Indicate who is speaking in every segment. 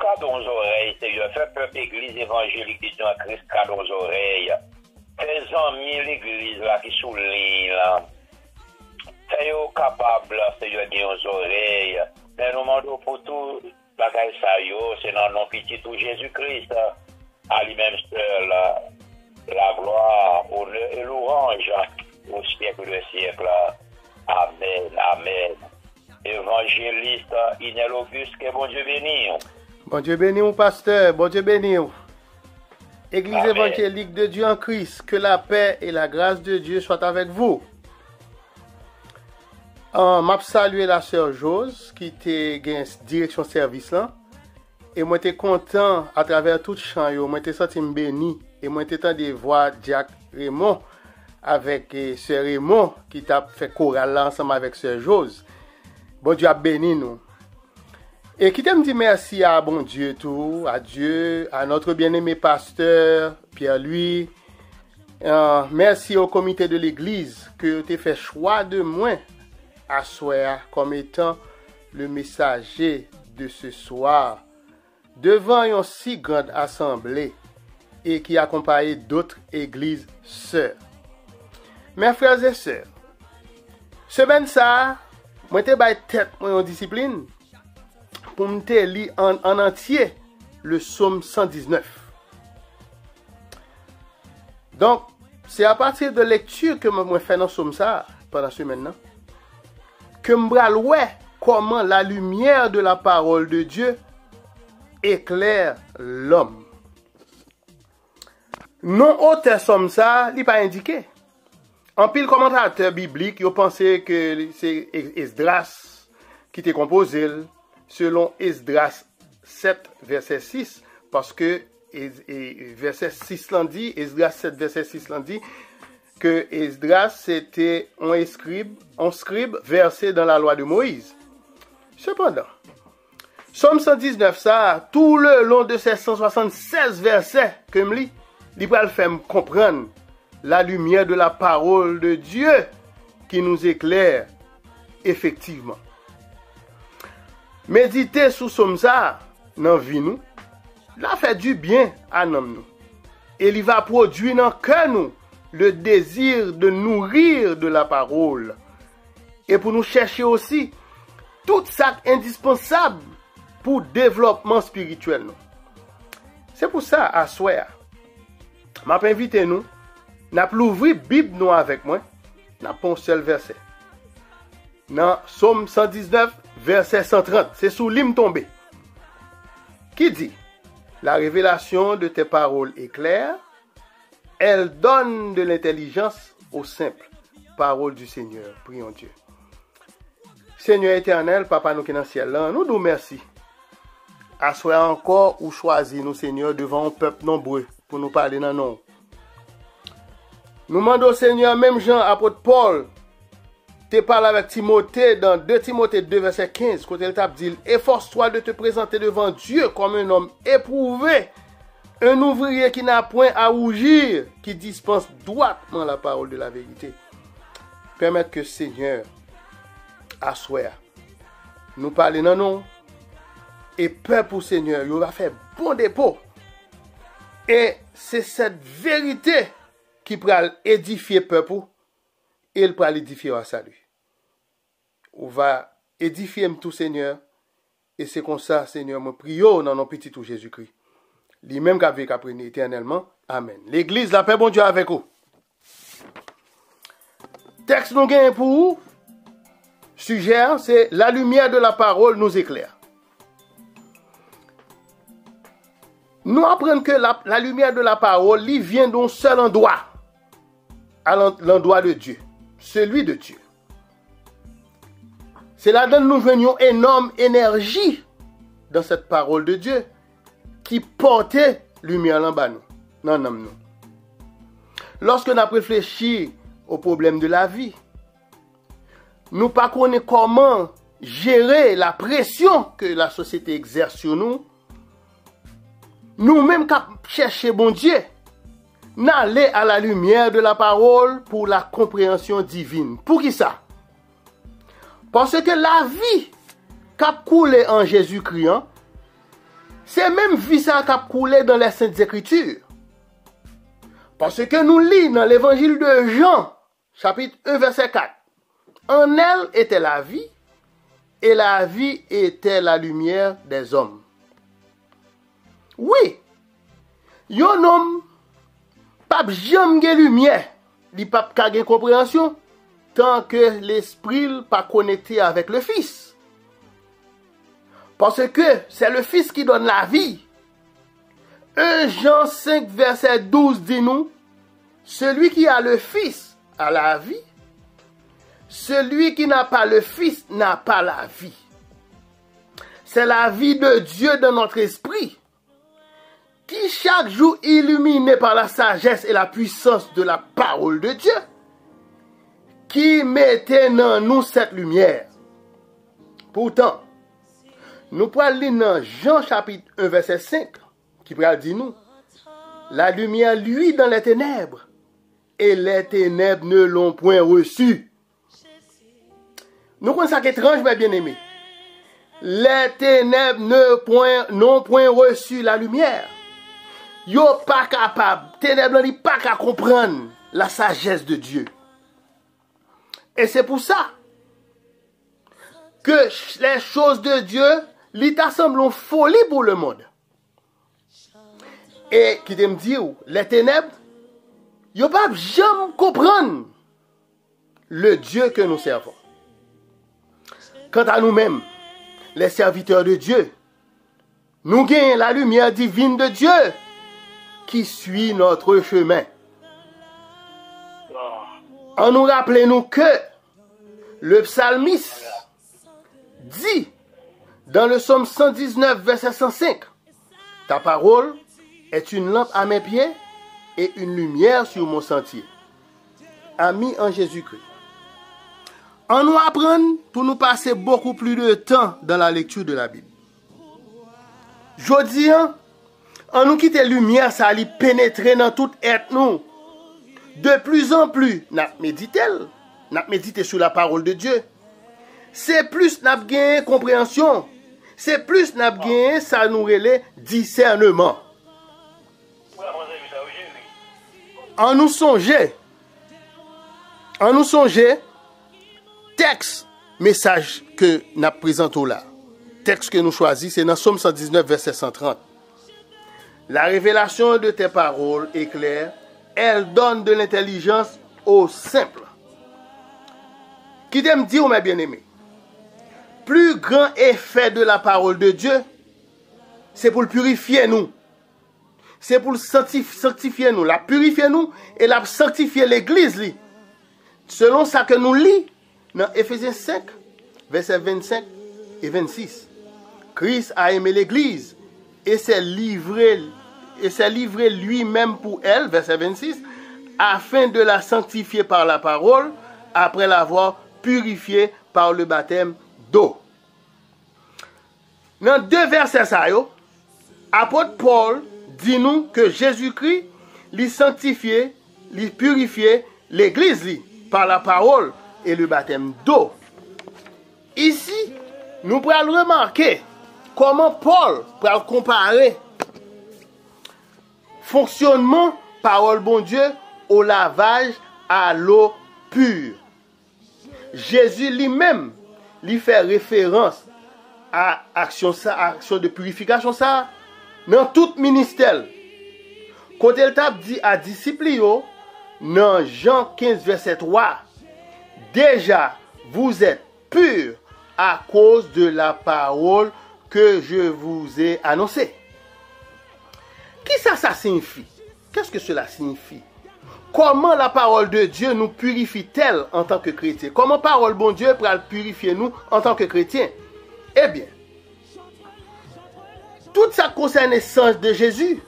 Speaker 1: cadeau aux oreilles, Seigneur. Fais peuple église évangélique de Dieu en Christ cadeau aux oreilles. Fais amis l'église là qui souligne là. Fais-yo capable, Seigneur, de aux oreilles. Mais nous demandons pour tout, bagaille ça yo, c'est dans nom petit tout Jésus-Christ. À lui-même seul, la gloire, honneur et louange au siècle des siècles. Amen, amen. Évangéliste Inel Auguste, que bon Dieu béni.
Speaker 2: Bon Dieu béni, mon pasteur, bon Dieu béni. Église
Speaker 1: Amen.
Speaker 2: évangélique de Dieu en Christ, que la paix et la grâce de Dieu soient avec vous. M'a salué la sœur Jose qui était direction service là. Et moi j'étais content à travers tout chant yo, moi j'étais senti béni et moi j'étais des voix Jack Raymond avec sœur Raymond qui t'a fait chorale là ensemble avec sœur Jose. Bon Dieu a béni nous. Et qui t'aime dire merci à bon Dieu tout, à Dieu, à notre bien-aimé pasteur Pierre-Louis. Merci au comité de l'église que tu as fait choix de moi à soir comme étant le messager de ce soir devant une si grande assemblée et qui accompagne d'autres églises sœurs. Mes frères et sœurs, semaine ça, moi te bay tête en discipline pour me lire en entier le psaume 119. Donc, c'est à partir de lecture que moi fais dans psaume ça pendant ce semaine que m'bral ouais comment la lumière de la parole de Dieu éclaire l'homme. Non auteur somme ça, il pas indiqué. En pile commentateur biblique, ils pensaient que c'est Esdras qui était composé selon Esdras 7 verset 6 parce que verset 6 l'en dit, Esdras 7 verset 6 l'en dit que Esdras c'était un scribe versé dans la loi de Moïse. Cependant, Somme 119 ça, tout le long de ces 176 versets que me lis, il va le faire comprendre la lumière de la parole de Dieu qui nous éclaire effectivement. Méditer sous somme ça dans vie nous, la fait du bien à nous. Et il va produire dans cœur nous le désir de nourrir de la parole. Et pour nous chercher aussi tout ça indispensable pour développement spirituel. C'est pour ça, à soir, m'a invité nous, n'a pas ouvrir Bible nous avec moi, n'a pas un seul verset. Dans Psaume 119, verset 130, c'est sous l'hymne tombé, qui dit, la révélation de tes paroles est claire, elle donne de l'intelligence aux simples. Parole du Seigneur, prions Dieu. Seigneur éternel, Papa nous qui est dans le ciel, nous nous merci. À soir encore ou choisi nous Seigneur devant un peuple nombreux pour nous parler dans nous. Nous demandons Seigneur, même Jean, apôtre Paul, te parle avec Timothée dans 2 Timothée 2 verset 15, quand il t'a dit, efforce-toi de te présenter devant Dieu comme un homme éprouvé, un ouvrier qui n'a point à rougir, qui dispense droitement la parole de la vérité. Permettre que Seigneur, à soir, nous parler dans nous, et peuple pour Seigneur, il va faire bon dépôt. Et c'est cette vérité qui va édifier peuple et il va l'édifier à salut. On va édifier tout Seigneur et c'est comme ça Seigneur me prie dans nos petits tout Jésus-Christ. Lui-même qui a vécu après éternellement. Amen. L'église la paix bon Dieu avec vous. Texte nous gagne pour vous. Sujet c'est la lumière de la parole nous éclaire. Nous apprenons que la lumière de la parole vient d'un seul endroit, à l'endroit de Dieu, celui de Dieu. C'est là-dedans que nous venions énorme énergie dans cette parole de Dieu qui portait lumière en bas nous. Lorsque nous avons réfléchi au problème de la vie, nous ne connaissons pas comment gérer la pression que la société exerce sur nous. Nous-mêmes qui cherchons bon Dieu, n'aller à la lumière de la parole pour la compréhension divine. Pour qui ça? Parce que la vie qui a coulé en Jésus-Christ, c'est même vie ça qui a coulé dans les Saintes Écritures. Parce que nous lisons dans l'évangile de Jean, chapitre 1, verset 4. En elle était la vie, et la vie était la lumière des hommes. Oui, yon homme, pas jamais gen lumière, li pas gen compréhension, tant que l'esprit pas connecté avec le Fils. Parce que c'est le Fils qui donne la vie. 1 Jean 5, verset 12 dit nous, celui qui a le Fils a la vie, celui qui n'a pas le Fils n'a pas la vie. C'est la vie de Dieu dans notre esprit, qui chaque jour illuminé par la sagesse et la puissance de la parole de Dieu, qui mettait dans nous cette lumière. Pourtant, nous pouvons lire dans Jean chapitre 1 verset 5, qui pourrait dire nous, la lumière luit dans les ténèbres, et les ténèbres ne l'ont point reçu. Nous connaissons ça qui est étrange, mes bien-aimés. Les ténèbres n'ont point reçu la lumière. Yo pas capable, ténèbres n'ont pas qu'à comprendre la sagesse de Dieu. Et c'est pour ça que les choses de Dieu lui semblent folie pour le monde. Et qui me dit, les ténèbres, yo pas jamais comprendre le Dieu que nous servons. Quant à nous-mêmes, les serviteurs de Dieu, nous gagnons la lumière divine de Dieu qui suit notre chemin. En nous rappelant que le psalmiste dit dans le psaume 119, verset 105, ta parole est une lampe à mes pieds et une lumière sur mon sentier. Amis en Jésus-Christ. En nous apprendre pour nous passer beaucoup plus de temps dans la lecture de la Bible. Jodi, en nous quitter lumière, ça allait pénétrer dans tout être nous. De plus en plus, n'a médité sur la parole de Dieu. C'est plus n'a gagné compréhension. C'est plus n'a gagné ça nous relève discernement. En nous songer, texte, message que nous présentons là. Texte que nous choisissons, c'est dans Somme 119, verset 130. La révélation de tes paroles est claire, elle donne de l'intelligence aux simples. Qui t'aime dire, mes bien-aimés, plus grand effet de la parole de Dieu, c'est pour le purifier nous. C'est pour le sanctifier nous, la purifier nous et la sanctifier l'église. Selon ça que nous lisons dans Éphésiens 5, versets 25 et 26. Christ a aimé l'église et s'est livré lui-même pour elle, verset 26, afin de la sanctifier par la parole, après l'avoir purifiée par le baptême d'eau. Dans 2 versets, apôtre Paul dit nous que Jésus-Christ lui sanctifié, lui purifié l'église par la parole et le baptême d'eau. Ici, nous pourrons remarquer comment Paul peut comparer fonctionnement parole bon Dieu au lavage à l'eau pure. Jésus lui-même lui fait référence à action de purification ça dans tout ministère. Quand il t'a dit à disciples dans Jean 15 verset 3, déjà vous êtes purs à cause de la parole que je vous ai annoncée. Qui ça signifie? Qu'est-ce que cela signifie? Comment la parole de Dieu nous purifie-t-elle en tant que chrétiens? Comment parole bon Dieu peut purifier nous en tant que chrétiens? Eh bien, tout ça concerne l'essence de Jésus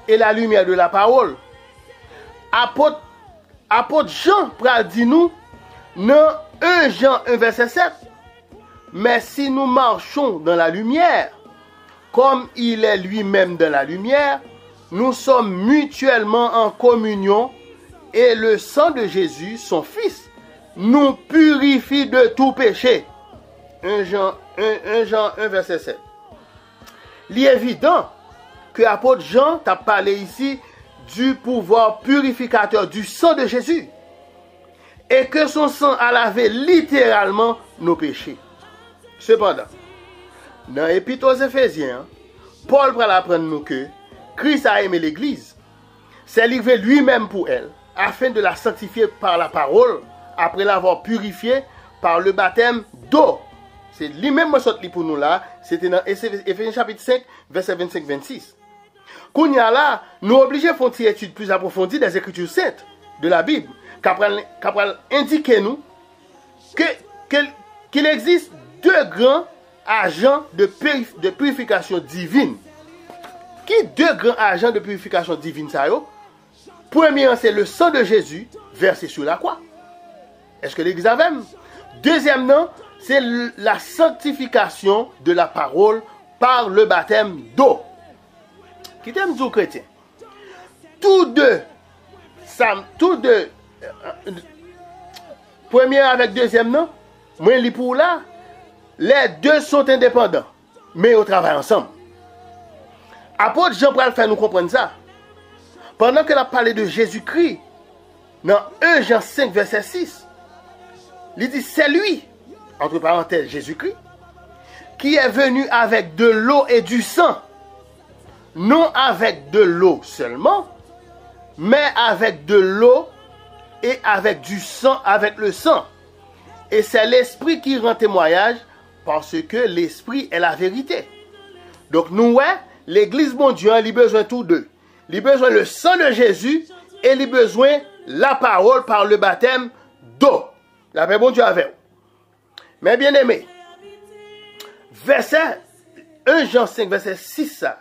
Speaker 2: et la lumière de la parole. Apôtre Jean pral dit nous dans 1 Jean 1 verset 7, mais si nous marchons dans la lumière, comme il est lui-même dans la lumière, nous sommes mutuellement en communion et le sang de Jésus, son Fils, nous purifie de tout péché. 1 Jean 1 verset 7. Il est évident que l'apôtre Jean t'a parlé ici du pouvoir purificateur du sang de Jésus et que son sang a lavé littéralement nos péchés. Cependant, dans l'Épître aux Éphésiens, Paul va apprendre nous que Christ a aimé l'Église, s'est livré lui-même pour elle, afin de la sanctifier par la parole, après l'avoir purifiée par le baptême d'eau. C'est lui-même qui pour nous là, c'était dans Éphésiens chapitre 5, verset 25-26. Kounya là, nous obligés à faire une étude plus approfondie des Écritures saintes de la Bible, qu'après indiquer nous qu'il existe deux grands agents de purification divine. Qui deux grands agents de purification divine ça yo? Premier, c'est le sang de Jésus versé sur la croix. Est-ce que l'Église a même? Deuxièmement, c'est la sanctification de la parole par le baptême d'eau. Qui t'aime dire chrétien? Tous deux, premier avec deuxième, non? Moi, li pour là, les deux sont indépendants, mais ils travaillent ensemble. Apôtre Jean pral faire nous comprendre ça. Pendant qu'elle a parlé de Jésus-Christ, dans 1 Jean 5, verset 6, il dit, c'est lui, entre parenthèses Jésus-Christ, qui est venu avec de l'eau et du sang. Non avec de l'eau seulement, mais avec de l'eau et avec du sang, avec le sang. Et c'est l'Esprit qui rend témoignage, parce que l'Esprit est la vérité. Donc nous, ouais, l'Église bon Dieu, il a besoin tous deux. Il a besoin le sang de Jésus et il a besoin la parole par le baptême d'eau. La paix bon Dieu avec vous. Mais bien aimé, verset 1 Jean 5, verset 6, ça,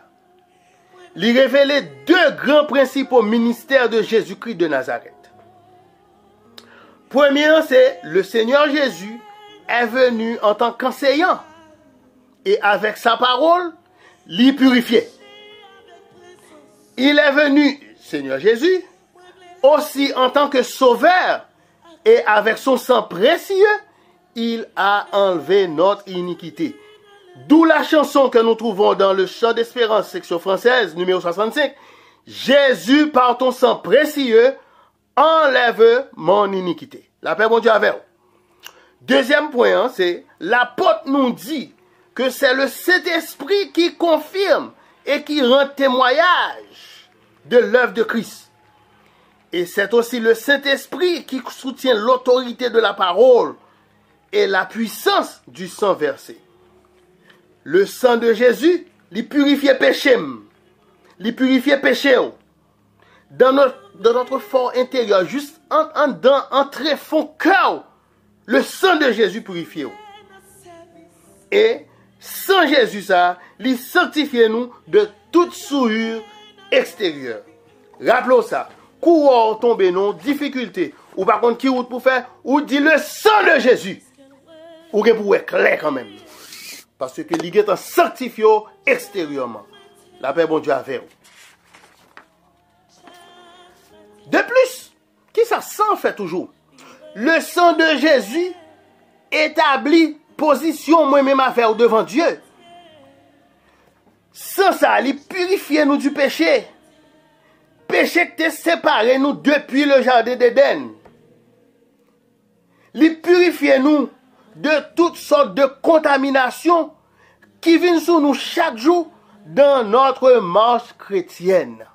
Speaker 2: il révélait deux grands principaux ministères de Jésus-Christ de Nazareth. Premier, c'est le Seigneur Jésus est venu en tant qu'enseignant et avec sa parole, l'y purifier. Il est venu, Seigneur Jésus, aussi en tant que sauveur et avec son sang précieux, il a enlevé notre iniquité. D'où la chanson que nous trouvons dans le chant d'espérance, section française, numéro 65. Jésus, par ton sang précieux, enlève mon iniquité. La paix, mon Dieu, avec vous. Deuxième point, c'est l'apôtre nous dit que c'est le Saint-Esprit qui confirme et qui rend témoignage de l'œuvre de Christ. Et c'est aussi le Saint-Esprit qui soutient l'autorité de la parole et la puissance du sang versé. Le sang de Jésus, il purifie péché. Il purifie péché. Dans notre fort intérieur, juste en très fond cœur, le sang de Jésus purifie. Et sans Jésus, ça, il sanctifie nous de toute souillure extérieure. Rappelons ça. Courant tomber non, difficulté. Ou par contre, qui route pour faire, ou dit le sang de Jésus. Ou que pour être clair quand même. Parce que l'Église est sanctifié extérieurement. La paix, bon Dieu, avec vous. De plus, qui ça sang fait toujours? Le sang de Jésus établit position moi-même à faire devant Dieu. Sans ça, il purifie nous du péché. Péché qui te séparé nous depuis le jardin d'Éden. Il purifie nous de toutes sortes de contaminations qui viennent sur nous chaque jour dans notre marche chrétienne.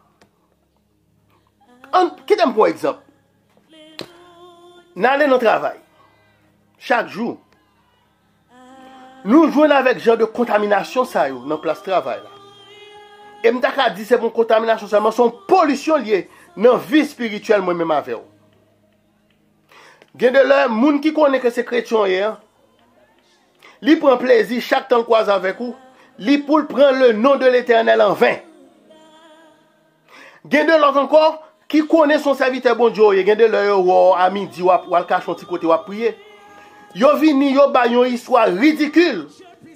Speaker 2: Qui t'aime pour exemple? Nous allons au travail. Chaque jour. Nous jouons avec genre de contamination ça dans la place de travail. Et je me dis c'est une contamination seulement, c'est une pollution liée dans la vie spirituelle moi-même avec vous. Il y a de là, les gens qui connaissent que c'est chrétien hier, ils prennent plaisir chaque temps qu'ils croisent avec vous, ils pour prendre le nom de l'Éternel en vain. Il y a de l'autre encore qui connaissent son serviteur bon Dieu, il y a de l'autre à midi ou à cacher un petit côté ou à prier. Yo vini yo ba yon histoire ridicule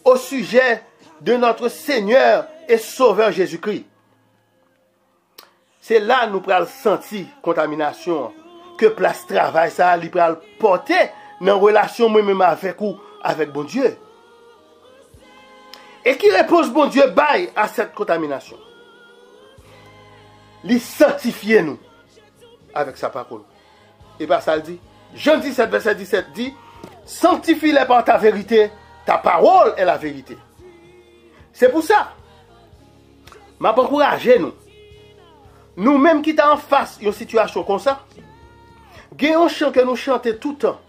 Speaker 2: au sujet de notre Seigneur et Sauveur Jésus-Christ. C'est là nous pral sentir contamination que place travail ça li pral porter dans relation moi-même avec ou avec bon Dieu. Et qui réponse bon Dieu bail à cette contamination? Il sanctifie nous avec sa parole. Et bien ça le dit. Jean 17, verset 17 dit, sanctifie-les par ta vérité, ta parole est la vérité. C'est pour ça, m'a encouragé nous. Nous-mêmes qui sommes en face d'une situation comme ça, il y a un chant que nous chantons tout le temps,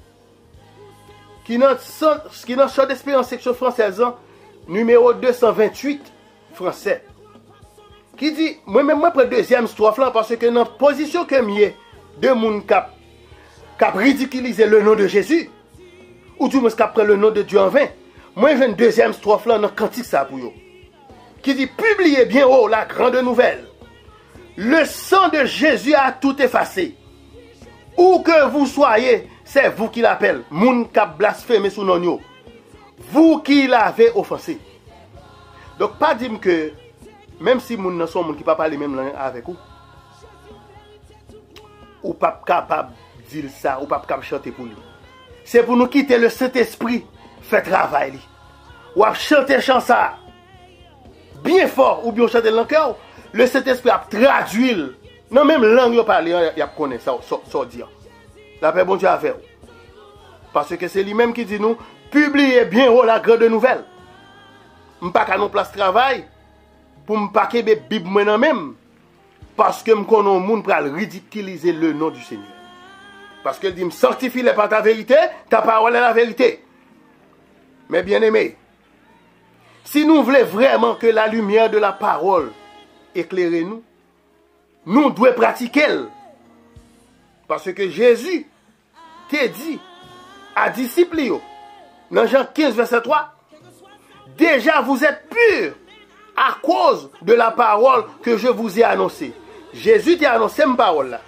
Speaker 2: qui est dans chant d'espérance section française, numéro 228 français, qui dit, moi-même, moi, prends deuxième strophe là, parce que dans la position que j'ai, de moun cap ridiculiser le nom de Jésus, ou du moins cap prend le nom de Dieu en vain, moi, j'ai une deuxième strophe là, dans le cantique ça pour vous, qui dit, publiez bien haut la grande nouvelle. Le sang de Jésus a tout effacé. Où que vous soyez, c'est vous qui l'appelle. Moun kap blasphémé sous non yo. Vous qui l'avez offensé. Donc, pas dire que, même si moun nan son moun qui pas parler même langue avec vous, ou pas capable de dire ça, ou pas capable de chanter pour lui. C'est pour nous quitter le Saint-Esprit, fait travail. Ou à chanter chant ça, bien fort, ou bien chanter dans le cœur. Le Saint-Esprit a traduit. Non, même langue, il parle, il a connaît ça, ça dire. La paix, bon Dieu, avec vous. Parce que c'est lui-même qui dit nous, publiez bien haut la grande nouvelle. Je ne pas qu'à nos places de travail, pour ne pas que la Bible moi-même. Parce que je connais le monde pour ridiculiser le nom du Seigneur. Parce qu'il dit, sanctifie-les par ta vérité, ta parole est la vérité. Mais bien aimé, si nous voulons vraiment que la lumière de la parole éclaire nous, nous devons pratiquer. Parce que Jésus t'a dit à disciples, dans Jean 15, verset 3, déjà vous êtes purs à cause de la parole que je vous ai annoncée. Jésus t'a annoncé ma parole là.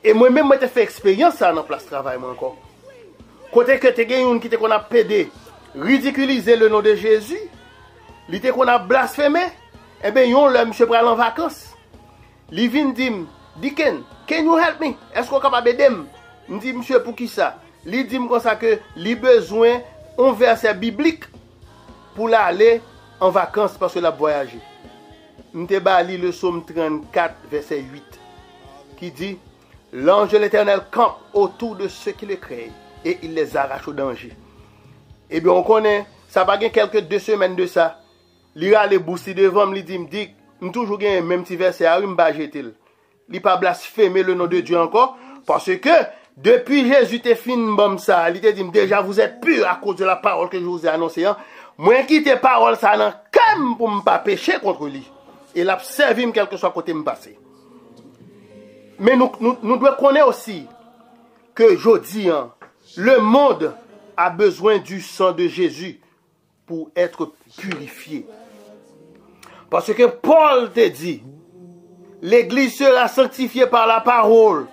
Speaker 2: Et moi-même, je fait expérience ça dans la place de travail encore. Côté que tu as une qui qu'on a pédé, ridiculisé le nom de Jésus, l'ité qu'on a blasphémé, eh bien, yon le monsieur pral en vacances. Li vin dim, Diken, can you help me? Est-ce qu'on est capable d'aider? Je dis, monsieur, pour qui ça? Li dit comme ça que li besoin un verset biblique pour aller en vacances parce que la voyager. M'te ba li le psaume 34 verset 8 qui dit, l'ange de l'Éternel campe autour de ceux qui le craignent et il les arrache au danger. Eh bien, on connaît, ça va gagner quelques 2 semaines de ça. Li a les boussi devant me, li dit, toujours gagner même petit verset à m'ba jeter. Li pas blasphémer le nom de Dieu encore parce que depuis Jésus te fin bam ça, il te dit déjà vous êtes purs à cause de la parole que je vous ai annoncée. Moi quitte parole ça dans comme pour me pas pécher contre lui. Et l'a servi quel que soit côté me passer. Mais nous devons connaître aussi que jodi le monde a besoin du sang de Jésus pour être purifié. Parce que Paul te dit, l'Église sera sanctifiée par la parole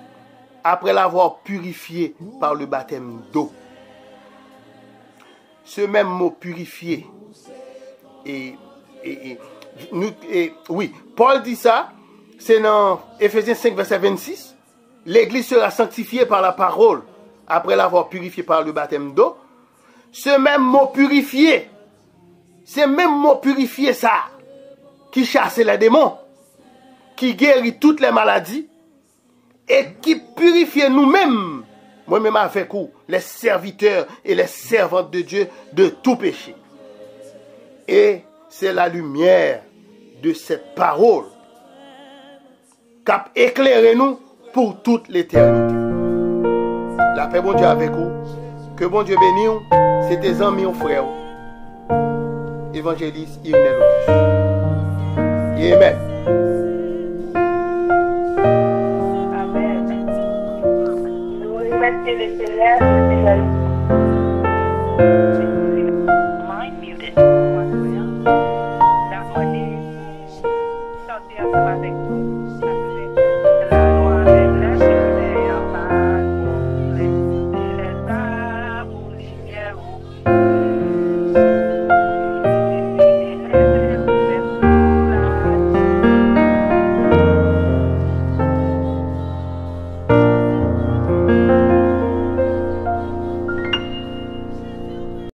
Speaker 2: après l'avoir purifiée par le baptême d'eau. Ce même mot purifié, oui, Paul dit ça, c'est dans Ephésiens 5, verset 26. L'Église sera sanctifiée par la parole après l'avoir purifiée par le baptême d'eau. Ce même mot purifié, c'est même mot purifié ça, qui chasse les démons, qui guérit toutes les maladies et qui purifie nous-mêmes, moi-même avec vous, les serviteurs et les servantes de Dieu de tout péché. Et c'est la lumière de cette parole qui a éclairé nous pour toute l'éternité. La paix, bon Dieu, avec vous. Que bon Dieu bénisse. C'est tes amis, mon frère. Évangéliste Irénée Locus. Amen.
Speaker 3: Amen. Nous remercions le Seigneur.